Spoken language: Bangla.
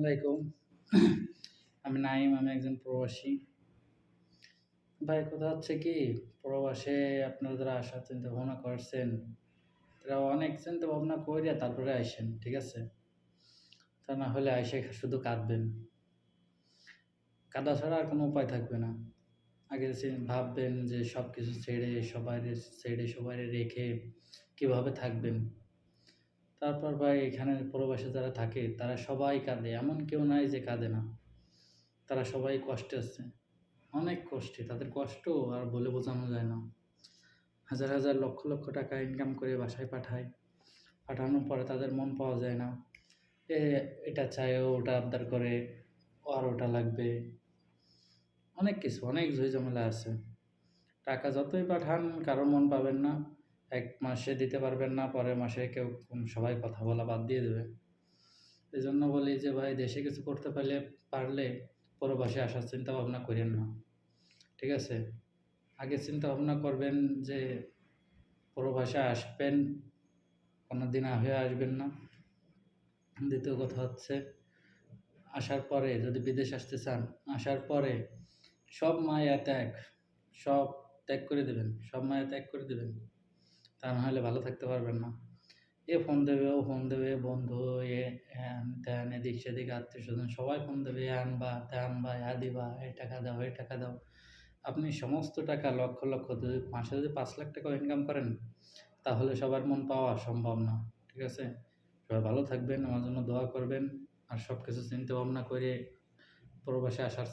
আলাইকুম। আমি নাইম, আমি একজন প্রবাসী। ভাই কথা হচ্ছে কি, প্রবাসে আপনারা যারা আসার চিন্তা ভাবনা করছেন, তারা অনেক চিন্তা ভাবনা কইরা তারপরে আইসেন, ঠিক আছে? তা না হলে আইসে শুধু কাঁদবেন। কাঁদা ছাড়া আর কোনো উপায় থাকবে না। আগে ভাববেন যে সবকিছু ছেড়ে সবাইরে রেখে কিভাবে থাকবেন। তারপর ভাই এখানে প্রবাসে যারা থাকে তারা সবাই কাঁদে। এমন কেউ নাই যে কাঁদে না। তারা সবাই কষ্টে আছে। অনেক কষ্টে। তাদের কষ্ট আর বলে বোঝানো যায় না। হাজার, হাজার লক্ষ, লক্ষ টাকা ইনকাম করে বাসায় পাঠায়। পাঠানোর পরে তাদের মন পাওয়া যায় না। এ এটা চায়, ও ওটা আবদার করে, ওর ওটা লাগবে। অনেক কিছু, অনেক ঝই-ঝামেলা আছে। টাকা যতই পাঠান কারো মন পাবেন না। ১ মাসে দিতে পারবেন না, পরের মাসে সবাই কথা বলা বাদ দিয়ে দেবে। এজন্য বলি যে ভাই দেশে কিছু করতে পারলে প্রবাসে আসার চিন্তা ভাবনা কইরেন না। ঠিক আছে? আগে চিন্তা ভাবনা করবেন যে প্রবাসে আসবেন, কোনোদিন হয়ে আসবেন না। দ্বিতীয় কথা হচ্ছে আসার পরে যদি বিদেশ আসতে চান, আসার পরে সব মায়া ত্যাগ, সব ত্যাগ করে দিবেন। সব মায়া ত্যাগ করে দিবেন। তা না হলে ভালো থাকতে পারবেন না। এ ফোন দেবে, ও ফোন দেবে, বন্ধু হ্যান-ত্যান, এদিক সেদিক আত্মীয়স্বজন সবাই ফোন দেবে, এ আনবা, তা আনবা, ইহা দিবা, এই টাকা দাও, এই টাকা দাও। আপনি সমস্ত টাকা লক্ষ, লক্ষ মাসে যদি ৳৫,০০,০০০ ইনকাম করেন, তাহলে সবার মন পাওয়া সম্ভব না। ঠিক আছে? সবাই ভালো থাকবেন, আমার জন্য দোয়া করবেন। আর সবকিছু চিন্তা ভাবনা করে প্রবাসে আসার